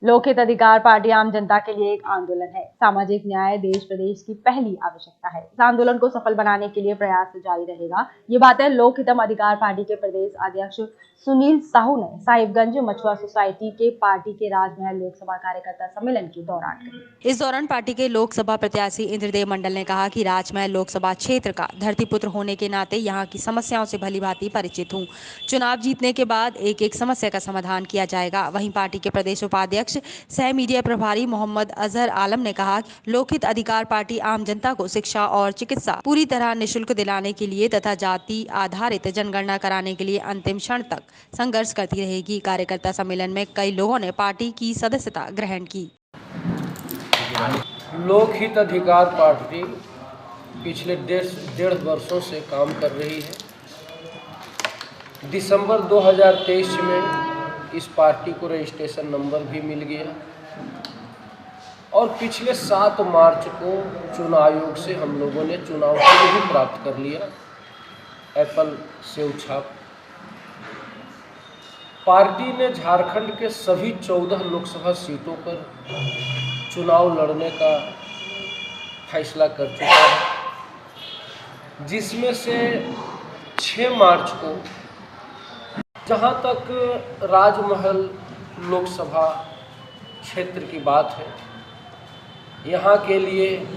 लोकहित अधिकार पार्टी आम जनता के लिए एक आंदोलन है। सामाजिक न्याय देश प्रदेश की पहली आवश्यकता है। इस आंदोलन को सफल बनाने के लिए प्रयास जारी रहेगा। ये बातें लोकहितम अधिकार पार्टी के प्रदेश अध्यक्ष सुनील साहू ने साहिबगंज मछुआ सोसाइटी के पार्टी के राजमहल लोकसभा कार्यकर्ता सम्मेलन के दौरान कही। इस दौरान पार्टी के लोकसभा प्रत्याशी इंद्रदेव मंडल ने कहा कि राजमहल लोकसभा क्षेत्र का धरतीपुत्र होने के नाते यहाँ की समस्याओं से भलीभांति परिचित हूँ। चुनाव जीतने के बाद एक एक समस्या का समाधान किया जाएगा। वहीं पार्टी के प्रदेश उपाध्यक्ष सह मीडिया प्रभारी मोहम्मद अजहर आलम ने कहा, लोकहित अधिकार पार्टी आम जनता को शिक्षा और चिकित्सा पूरी तरह निःशुल्क दिलाने के लिए तथा जाति आधारित जनगणना कराने के लिए अंतिम क्षण तक संघर्ष करती रहेगी। कार्यकर्ता सम्मेलन में कई लोगों ने पार्टी की सदस्यता ग्रहण की। लोकहित अधिकार पार्टी पिछले डेढ़ वर्षों से काम कर रही है। दिसंबर 2023 में इस पार्टी को रजिस्ट्रेशन नंबर भी मिल गया और पिछले 7 मार्च को चुनाव आयोग से हम लोगों ने चुनाव चिन्ह भी प्राप्त कर लिया, एप्पल सेव छाप। पार्टी ने झारखंड के सभी 14 लोकसभा सीटों पर चुनाव लड़ने का फैसला कर चुका है, जिसमें से 6 मार्च को जहाँ तक राजमहल लोकसभा क्षेत्र की बात है, यहाँ के लिए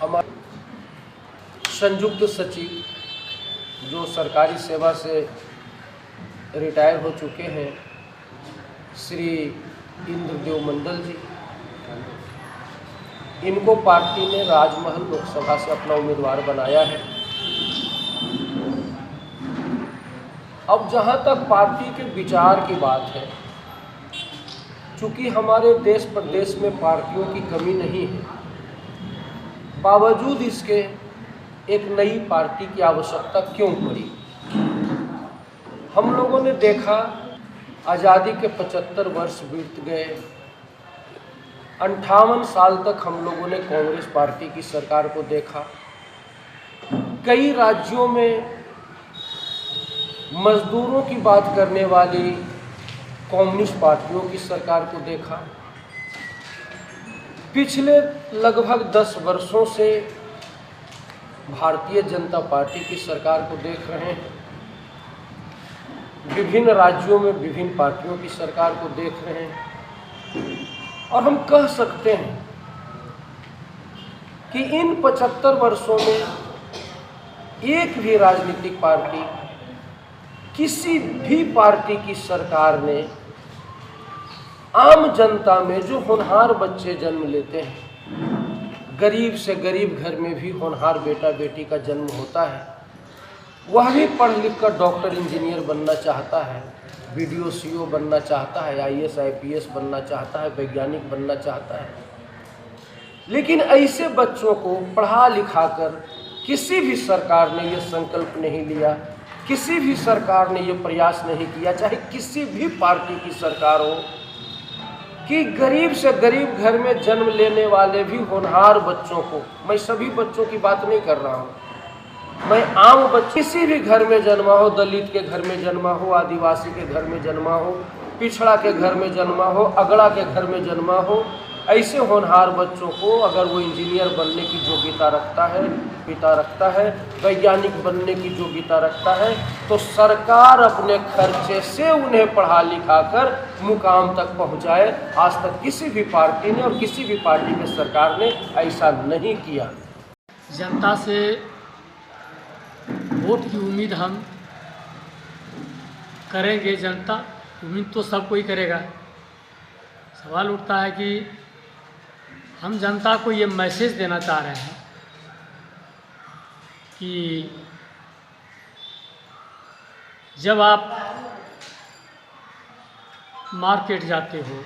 हमारे संयुक्त सचिव जो सरकारी सेवा से रिटायर हो चुके हैं, श्री इंद्रदेव मंडल जी, इनको पार्टी ने राजमहल लोकसभा से अपना उम्मीदवार बनाया है। अब जहाँ तक पार्टी के विचार की बात है, चूँकि हमारे देश प्रदेश में पार्टियों की कमी नहीं है, बावजूद इसके एक नई पार्टी की आवश्यकता क्यों पड़ी। हम लोगों ने देखा, आज़ादी के 75 वर्ष बीत गए, 58 साल तक हम लोगों ने कांग्रेस पार्टी की सरकार को देखा। कई राज्यों में मजदूरों की बात करने वाली कम्युनिस्ट पार्टियों की सरकार को देखा। पिछले लगभग 10 वर्षों से भारतीय जनता पार्टी की सरकार को देख रहे हैं। विभिन्न राज्यों में विभिन्न पार्टियों की सरकार को देख रहे हैं और हम कह सकते हैं कि इन 75 वर्षों में एक भी राजनीतिक पार्टी, किसी भी पार्टी की सरकार ने आम जनता में जो होनहार बच्चे जन्म लेते हैं, गरीब से गरीब घर में भी होनहार बेटा बेटी का जन्म होता है, वह भी पढ़ लिख कर डॉक्टर इंजीनियर बनना चाहता है, बीडीओ सीओ बनना चाहता है, आईएएस आईपीएस बनना चाहता है, वैज्ञानिक बनना चाहता है। लेकिन ऐसे बच्चों को पढ़ा लिखा कर किसी भी सरकार ने ये संकल्प नहीं लिया, किसी भी सरकार ने ये प्रयास नहीं किया, चाहे किसी भी पार्टी की सरकार हो, कि गरीब से गरीब घर में जन्म लेने वाले भी होनहार बच्चों को, मैं सभी बच्चों की बात नहीं कर रहा हूँ, मैं आम बच्चे किसी भी घर में जन्मा हो, दलित के घर में जन्मा हो, आदिवासी के घर में जन्मा हो, पिछड़ा के घर में जन्मा हो, अगड़ा के घर में जन्मा हो, ऐसे होनहार बच्चों को अगर वो इंजीनियर बनने की योग्यता रखता है, पिता रखता है, वैज्ञानिक बनने की योग्यता रखता है, तो सरकार अपने खर्चे से उन्हें पढ़ा लिखा कर मुकाम तक पहुंचाए। आज तक किसी भी पार्टी ने और किसी भी पार्टी की सरकार ने ऐसा नहीं किया। जनता से वोट की उम्मीद हम करेंगे। जनता उम्मीद तो सब कोई करेगा। सवाल उठता है कि हम जनता को ये मैसेज देना चाह रहे हैं कि जब आप मार्केट जाते हो,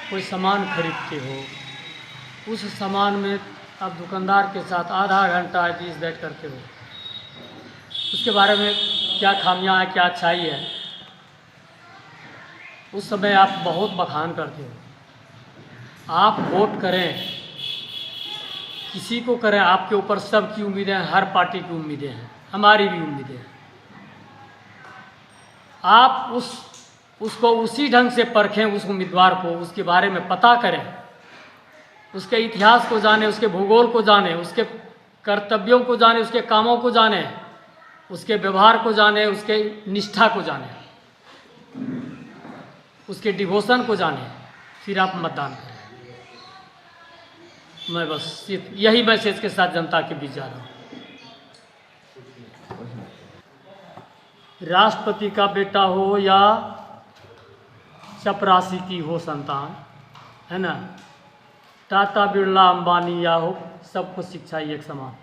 कोई सामान खरीदते हो, उस सामान में आप दुकानदार के साथ आधा घंटा दिस दैट करते हो, उसके बारे में क्या खामियां हैं, क्या अच्छाई है, उस समय आप बहुत बखान करते हो। आप वोट करें, किसी को करें, आपके ऊपर सबकी उम्मीदें हैं, हर पार्टी की उम्मीदें हैं, हमारी भी उम्मीदें हैं। आप उस उसको उसी ढंग से परखें, उस उम्मीदवार को उसके बारे में पता करें, उसके इतिहास को जाने, उसके भूगोल को जाने, उसके कर्तव्यों को जाने, उसके कामों को जाने, उसके व्यवहार को जाने, उसके निष्ठा को जाने, उसके डिवोशन को जाने, फिर आप मतदान करें। मैं बस सिर्फ यही मैसेज के साथ जनता के बीच जा रहा हूँ। राष्ट्रपति का बेटा हो या चपरासी की हो संतान, है ना, टाटा बिरला अंबानी या हो, सबको शिक्षा ही एक समान।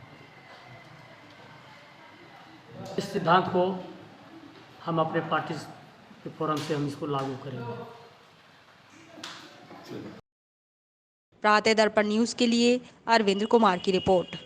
इस सिद्धांत को हम अपने पार्टी के फोरम से हम इसको लागू करेंगे। प्रातः दर्पण न्यूज के लिए अरविंद कुमार की रिपोर्ट।